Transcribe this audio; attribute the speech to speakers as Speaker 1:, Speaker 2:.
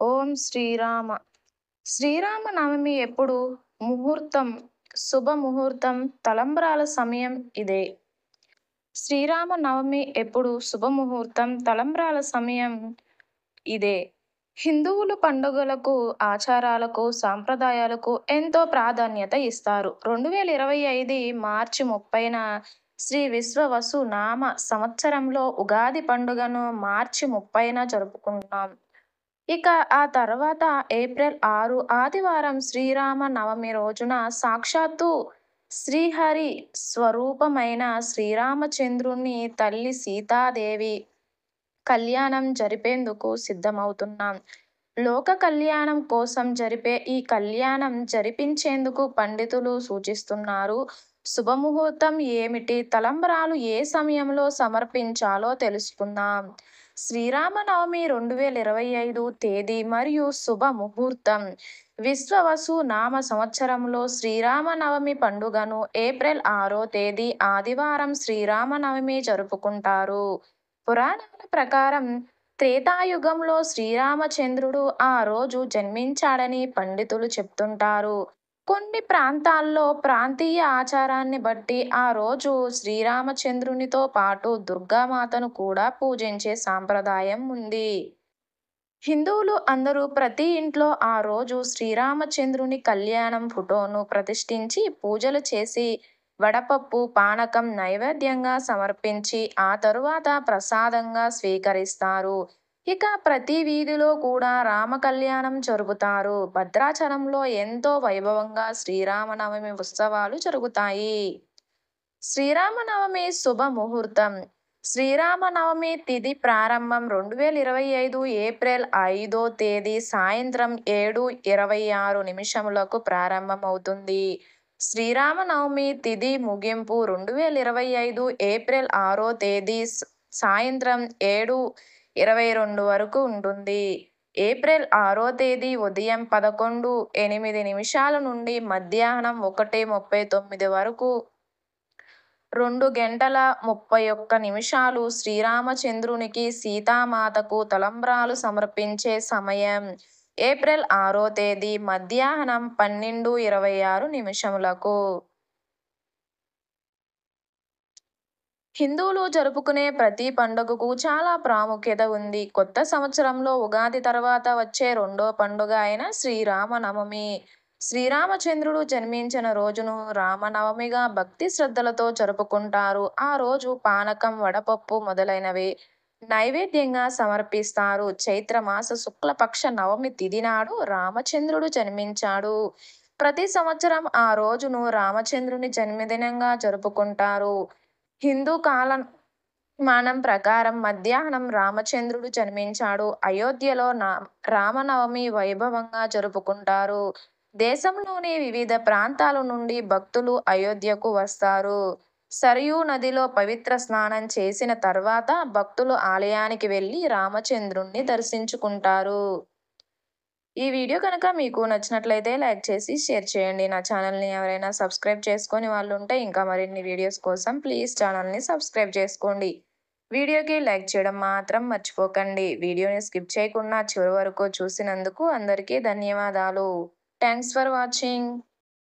Speaker 1: ఓం శ్రీరామ. శ్రీరామనవమి ఎప్పుడు? ముహూర్తం, శుభముహూర్తం, తలంబ్రాల సమయం ఇదే. శ్రీరామనవమి ఎప్పుడు? శుభముహూర్తం, తలంబ్రాల సమయం ఇదే. హిందువులు పండుగలకు, ఆచారాలకు, సాంప్రదాయాలకు ఎంతో ప్రాధాన్యత ఇస్తారు. 2025 మార్చి 30న శ్రీ విశ్వవసు నామ సంవత్సరంలో ఉగాది పండుగను మార్చి 30న జరుపుకుంటాం. ఇక ఆ తర్వాత ఏప్రిల్ 6 ఆదివారం శ్రీరామ నవమి రోజున సాక్షాత్తు శ్రీహరి స్వరూపమైన శ్రీరామచంద్రుని తల్లి సీతాదేవి కళ్యాణం జరిపేందుకు సిద్ధమవుతున్నాం. లోక కళ్యాణం కోసం జరిపే ఈ కళ్యాణం జరిపించేందుకు పండితులు సూచిస్తున్నారు. శుభముహూర్తం ఏమిటి? తలంబ్రాలు ఏ సమయంలో సమర్పించాలో తెలుసుకుందాం. శ్రీరామనవమి 2025 తేదీ మరియు శుభ ముహూర్తం. విశ్వవసు నామ సంవత్సరంలో శ్రీరామనవమి పండుగను ఏప్రిల్ 6 తేదీ ఆదివారం శ్రీరామనవమి జరుపుకుంటారు. పురాణాల ప్రకారం త్రేతాయుగంలో శ్రీరామచంద్రుడు ఆ రోజు జన్మించాడని పండితులు చెప్తుంటారు. కొన్ని ప్రాంతాల్లో ప్రాంతీయ ఆచారాన్ని బట్టి ఆ రోజు శ్రీరామచంద్రునితో పాటు దుర్గామాతను కూడా పూజించే సాంప్రదాయం ఉంది. హిందువులు అందరూ ప్రతి ఇంట్లో ఆ రోజు శ్రీరామచంద్రుని కళ్యాణం ఫోటోను ప్రతిష్ఠించి పూజలు చేసి వడపప్పు, పానకం నైవేద్యంగా సమర్పించి ఆ తరువాత ప్రసాదంగా స్వీకరిస్తారు. ఇక ప్రతి వీధిలో కూడా రామ కళ్యాణం జరుపుతారు. భద్రాచలంలో ఎంతో వైభవంగా శ్రీరామనవమి ఉత్సవాలు జరుగుతాయి. శ్రీరామనవమి శుభ ముహూర్తం. శ్రీరామనవమి తిథి ప్రారంభం 2025 ఏప్రిల్ 5 తేదీ సాయంత్రం 7:26 ప్రారంభమవుతుంది. శ్రీరామనవమి తిథి ముగింపు 2025 ఏప్రిల్ 6 తేదీ సాయంత్రం 7:22 వరకు ఉంటుంది. ఏప్రిల్ 6 తేదీ ఉదయం 11:08 నుండి మధ్యాహ్నం 1:39 వరకు 2 గంటల 31 నిమిషాలు శ్రీరామచంద్రునికి, సీతామాతకు తలంబ్రాలు సమర్పించే సమయం. ఏప్రిల్ 6 తేదీ మధ్యాహ్నం 12:26 హిందువులు జరుపుకునే ప్రతి పండుగకు చాలా ప్రాముఖ్యత ఉంది. కొత్త సంవత్సరంలో ఉగాది తర్వాత వచ్చే రెండో పండుగ అయిన శ్రీరామనవమి. శ్రీరామచంద్రుడు జన్మించిన రోజును రామనవమిగా భక్తి శ్రద్ధలతో జరుపుకుంటారు. ఆ రోజు పానకం, వడపప్పు మొదలైనవి నైవేద్యంగా సమర్పిస్తారు. చైత్రమాస శుక్లపక్ష నవమి తిథి నాడు రామచంద్రుడు జన్మించాడు. ప్రతి సంవత్సరం ఆ రోజును రామచంద్రుని జన్మదినంగా జరుపుకుంటారు. హిందూ కాలమానం ప్రకారం మధ్యాహ్నం రామచంద్రుడు జన్మించాడు. అయోధ్యలో రామనవమి వైభవంగా జరుపుకుంటారు. దేశంలోని వివిధ ప్రాంతాల నుండి భక్తులు అయోధ్యకు వస్తారు. సరయూ నదిలో పవిత్ర స్నానం చేసిన తర్వాత భక్తులు ఆలయానికి వెళ్లి రామచంద్రుణ్ణి దర్శించుకుంటారు. ఈ వీడియో కనుక మీకు నచ్చినట్లయితే లైక్ చేసి షేర్ చేయండి. నా ఛానల్ని ఎవరైనా సబ్స్క్రైబ్ చేసుకొని వాళ్ళు ఉంటే ఇంకా మరిన్ని వీడియోస్ కోసం ప్లీజ్ ఛానల్ని సబ్స్క్రైబ్ చేసుకోండి. వీడియోకి లైక్ చేయడం మాత్రం మర్చిపోకండి. వీడియోని స్కిప్ చేయకుండా చివరి వరకు చూసినందుకు అందరికీ ధన్యవాదాలు. Thanks for watching.